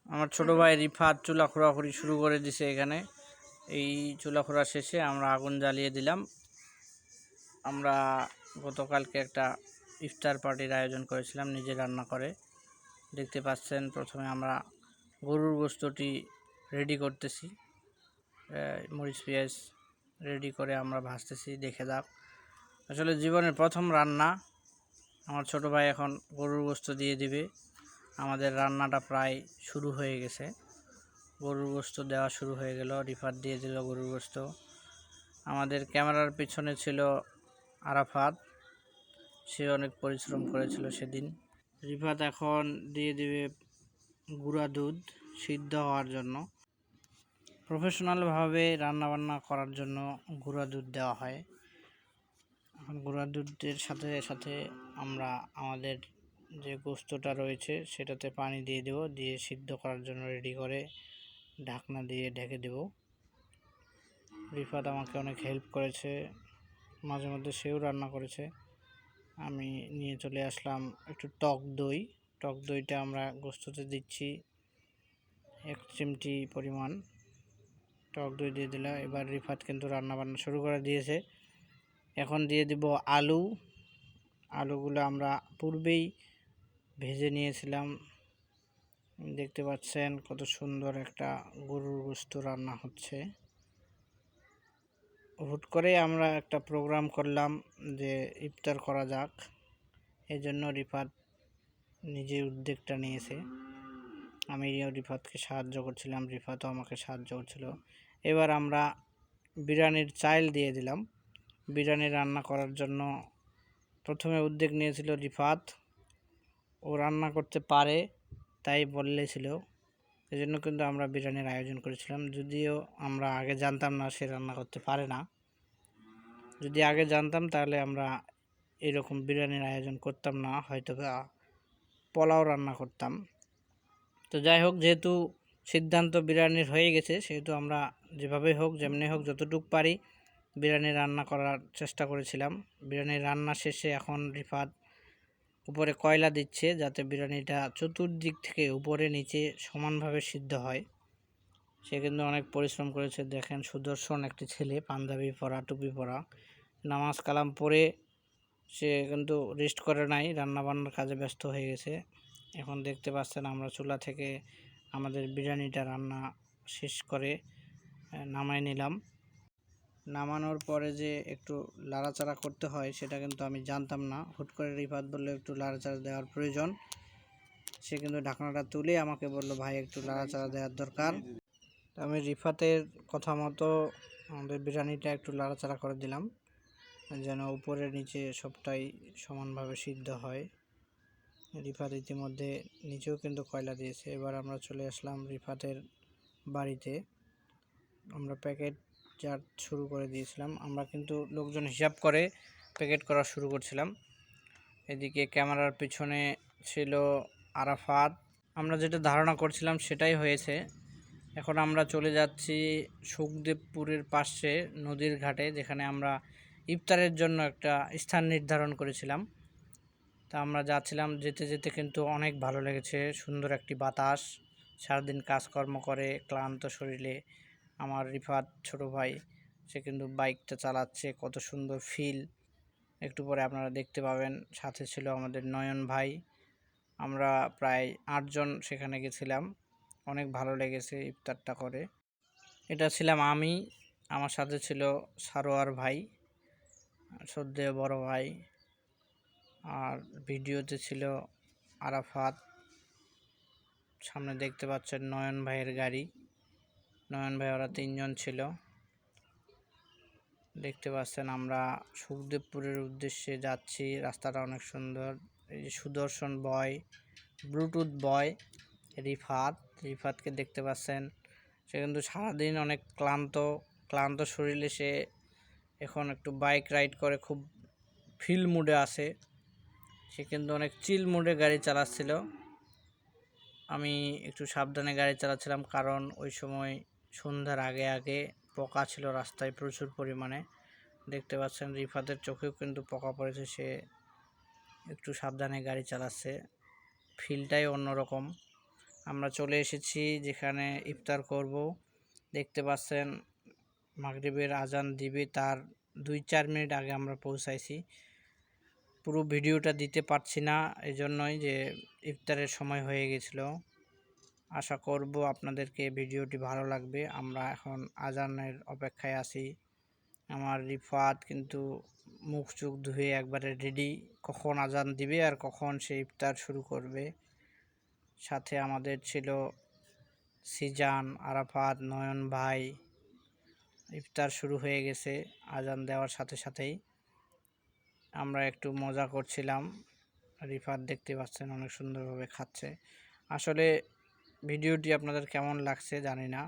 আমার ছোট ভাই রিফাত চুলা খোঁড়াখুড়ি শুরু করে দিছে এখানে। এই চুলা খোঁড়া শেষে আমরা আগুন জ্বালিয়ে দিলাম। আমরা গতকালকে একটা ইফতার পার্টির আয়োজন করেছিলাম নিজে রান্না করে। দেখতে পাচ্ছেন প্রথমে আমরা গরুর গোশতটি রেডি করতেছি, মরিচ পেঁয়াজ রেডি করে আমরা ভাজতেছি। দেখে যাক, আসলে জীবনের প্রথম রান্না। আমার ছোট ভাই এখন গরুর গোশত দিয়ে দিবে। আমাদের রান্নাটা প্রায় শুরু হয়ে গেছে, গরুর গোশত দেওয়া শুরু হয়ে গেল। রিফাত দিয়ে দিল গরুর গোশত। আমাদের ক্যামেরার পিছনে ছিল আরাফাত, সে অনেক পরিশ্রম করেছিল সেদিন। রিফাত এখন দিয়ে দিবে গুঁড়া দুধ সিদ্ধ হওয়ার জন্য। প্রফেশনালভাবে রান্নাবান্না করার জন্য গুঁড়া দুধ দেওয়া হয়। এখন গুঁড়া দুধের সাথে সাথে আমরা আমাদের যে গোশতটা রয়েছে সেটাতে পানি দিয়ে দেব, দিয়ে সিদ্ধ করার জন্য রেডি করে ঢাকনা দিয়ে ঢেকে দেব। রিফাত আমাকে অনেক হেল্প করেছে, মাঝে মধ্যে সেও রান্না করেছে। আমি নিয়ে চলে আসলাম একটু টক দই। টক দইটা আমরা গোশততে দিচ্ছি 1 চিমটি পরিমাণ টক দই দিয়ে দিলাম। এবার রিফাত কিন্তু রান্নাবান্না শুরু করে দিয়েছে। এখন দিয়ে দিব আলু। আলুগুলো আমরা পূর্বেই ভেজে নিয়েছিলাম। দেখতে পাচ্ছেন কত সুন্দর একটা গরুর গোশত রান্না হচ্ছে। হুট করে আমরা একটা প্রোগ্রাম করলাম যে ইফতার করা যাক, এই জন্য রিফাত নিজে উদ্যোগটা নিয়েছে। আমি রিফাতকে সাহায্য করছিলাম, রিফাতও আমাকে সাহায্য করছিল। এবার আমরা বিরিয়ানির চাল দিয়ে দিলাম। বিরিয়ানি রান্না করার জন্য প্রথমে উদ্যোগ নিয়েছিল রিফাত। ও রান্না করতে পারে তাই বললেছিল, এই জন্য কিন্তু আমরা বিরিয়ানির আয়োজন করেছিলাম। যদিও আমরা আগে জানতাম না সে রান্না করতে পারে না। যদি আগে জানতাম তাহলে আমরা এরকম বিরিয়ানির আয়োজন করতাম না, হয়তো পোলাও রান্না করতাম। তো যাই হোক, যেহেতু সিদ্ধান্ত বিরিয়ানির হয়ে গেছে, সেহেতু আমরা যেভাবে হোক যেমনি হোক যতটুকু পারি বিরিয়ানি রান্না করার চেষ্টা করেছিলাম। বিরিয়ানি রান্না শেষে এখন রিফাত উপরে কয়লা দিচ্ছে যাতে বিরিয়ানিটা চতুর্দিক থেকে উপরে নিচে সমানভাবে সিদ্ধ হয়। সে কিন্তু অনেক পরিশ্রম করেছে। দেখেন, সুদর্শন একটি ছেলে, পাঞ্জাবি পরা, টুপি পরা, নামাজ কালাম পড়ে সে কিন্তু রেস্ট করে নাই, রান্নাবান্নার কাজে ব্যস্ত হয়ে গেছে। এখন দেখতে পাচ্ছেন আমরা চুলা থেকে আমাদের বিরিয়ানিটা রান্না শেষ করে নামাই নিলাম। নামানোর পরে যে একটু লাড়াচাড়া করতে হয় সেটা কিন্তু আমি জানতাম না। হুট করে রিফাত বললো একটু লাড়াচাড়া দেওয়ার প্রয়োজন। সে কিন্তু ঢাকনাটা তুলে আমাকে বলল, ভাই একটু লাড়াচাড়া দেওয়ার দরকার। আমি রিফাতের কথা মতো আমাদের বিরিয়ানিটা একটু লাড়াচাড়া করে দিলাম যেন উপরে নিচে সবটাই সমানভাবে সিদ্ধ হয়। রিফাত ইতিমধ্যে নিচেও কিন্তু কয়লা দিয়েছে। এবার আমরা চলে আসলাম রিফাতের বাড়িতে। আমরা প্যাকেট জার শুরু করে দিয়েছিলাম। আমরা কিন্তু লোকজন হিসাব করে প্যাকেট করা শুরু করছিলাম। এদিকে ক্যামেরার পিছনে ছিল আরাফাত। আমরা যেটা ধারণা করছিলাম সেটাই হয়েছে। এখন আমরা চলে যাচ্ছি সুখদেবপুরের পাশে নদীর ঘাটে, যেখানে আমরা ইফতারের জন্য একটা স্থান নির্ধারণ করেছিলাম। তা আমরা যাচ্ছিলাম, যেতে যেতে কিন্তু অনেক ভালো লেগেছে। সুন্দর একটি বাতাস, সারাদিন কাজকর্ম করে ক্লান্ত শরীরে আমার রিফাত ছোট ভাই সে কিন্তু বাইকটা চালাচ্ছে, কত সুন্দর ফিল। একটু পরে আপনারা দেখতে পাবেন। সাথে ছিল আমাদের নয়ন ভাই। আমরা প্রায় 8 জন সেখানে গেছিলাম। অনেক ভালো লেগেছে ইফতারটা করে। এটা ছিলাম আমি, আমার সাথে ছিল সারোয়ার ভাই, শ্রদ্ধেয় বড় ভাই, আর ভিডিওতে ছিল আরাফাত। সামনে দেখতে পাচ্ছেন নয়ন ভাইয়ের গাড়ি, নয়ন ভাই, ওরা 3 জন ছিল। দেখতে পাচ্ছেন আমরা সুখদেবপুরের উদ্দেশ্যে যাচ্ছি। রাস্তাটা অনেক সুন্দর। এই যে সুদর্শন বয়, ব্লুটুথ বয় রিফাতকে দেখতে পাচ্ছেন। সে কিন্তু সারাদিন অনেক ক্লান্ত শরীরে সে এখন একটু বাইক রাইড করে খুব ফিল মুডে আছে। সে কিন্তু অনেক চিল মুডে গাড়ি চালাচ্ছিল। আমি একটু সাবধানে গাড়ি চালাচ্ছিলাম, কারণ ওই সময় সন্ধ্যার আগে পোকা ছিল রাস্তায় প্রচুর পরিমাণে। দেখতে পাচ্ছেন রিফাতের চোখেও কিন্তু পোকা পড়েছে, সে একটু সাবধানে গাড়ি চালাচ্ছে। ফিলটাই অন্যরকম। আমরা চলে এসেছি যেখানে ইফতার করব। দেখতে পাচ্ছেন মাগরিবের আজান দিবে তার 2-4 মিনিট আগে আমরা পৌঁছাইছি। পুরো ভিডিওটা দিতে পারছি না, এজন্যই যে ইফতারের সময় হয়ে গেছিল। আশা করব আপনাদেরকে ভিডিওটি ভালো লাগবে। আমরা এখন আজানের অপেক্ষায় আছি। আমার রিফাত কিন্তু মুখ চোখ ধুয়ে একবারে রেডি, কখন আজান দিবে আর কখন সে ইফতার শুরু করবে। সাথে আমাদের ছিল সিজান, আরাফাত, নয়ন ভাই। ইফতার শুরু হয়ে গেছে আজান দেওয়ার সাথে সাথেই। আমরা একটু মজা করছিলাম। রিফাত দেখতে পাচ্ছেন অনেক সুন্দরভাবে খাচ্ছে। আসলে ভিডিওটি আপনাদের কেমন লাগছে জানি না।